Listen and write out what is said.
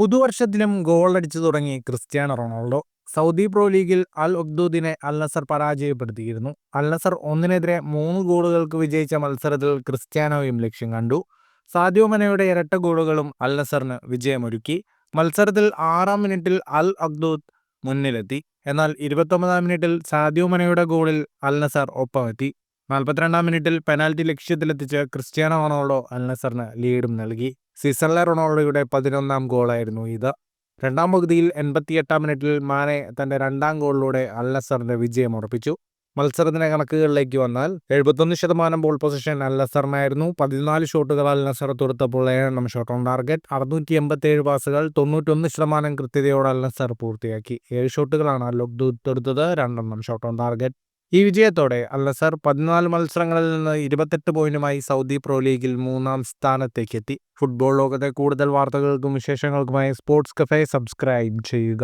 പുതുവർഷത്തിലും ഗോളടിച്ചു തുടങ്ങി Cristiano Ronaldo. Saudi pro ലീഗിൽ അൽ ഒബ്ദൂദിനെ അൽ നസർ പരാജയപ്പെടുത്തിയിരുന്നു. അൽ നസർ 1-നെതിരെ 3 ഗോളുകൾക്ക് വിജയിച്ച മത്സരത്തിൽ ക്രിസ്ത്യാനോയും ലക്ഷ്യം കണ്ടു. സാദിയോ മനയുടെ ഇരട്ട ഗോളുകളും അൽ നസറിന് വിജയമൊരുക്കി. മത്സരത്തിൽ 6-ാം മിനിറ്റിൽ അൽ ഒബ്ദൂദ് മുന്നിലെത്തി. എന്നാൽ 29-ാം മിനിറ്റിൽ സാദിയോ മനയുടെ ഗോളിൽ അൽ നസർ ഒപ്പമെത്തി. 42-ാം മിനിറ്റിൽ പെനാൽറ്റി ലക്ഷ്യത്തിലെത്തിച്ച് ക്രിസ്ത്യാനോ റൊണാൾഡോ അൽ നസറിന് ലീഡും നൽകി. സീസണിലെ റൊണാൾഡോയുടെ 11ാം ഗോളായിരുന്നു ഇത്. രണ്ടാം പകുതിയിൽ 88-ാം മിനിറ്റിൽ മാനെ തന്റെ 2ാം ഗോളിലൂടെ അൽ നസറിന്റെ വിജയം ഉറപ്പിച്ചു. മത്സരത്തിന്റെ കണക്കുകളിലേക്ക് വന്നാൽ 71% ബോൾ പൊസിഷൻ അൽ നസറിനായിരുന്നു. 14 ഷോട്ടുകൾ അൽ നസർ തൊടുത്തപ്പോൾ 7 ഷോട്ട് ഓൺ ടാർഗറ്റ്. 687 പാസുകൾ, 91% കൃത്യതയോടെ അൽ നസർ പൂർത്തിയാക്കി. 7 ഷോട്ടുകളാണ് അൽ ഒബ്ദൂദ് തൊടുത്തത്, 2 ഷോട്ട് ഓൺ ടാർഗറ്റ്. ഈ വിജയത്തോടെ അൽ നസർ 14 മത്സരങ്ങളിൽ നിന്ന് 28 പോയിന്റുമായി സൗദി പ്രോ ലീഗിൽ 3ാം സ്ഥാനത്തേക്കെത്തി. ഫുട്ബോൾ ലോകത്തെ കൂടുതൽ വാർത്തകൾക്കും വിശേഷങ്ങൾക്കുമായി സ്പോർട്സ് കഫേ സബ്സ്ക്രൈബ് ചെയ്യുക.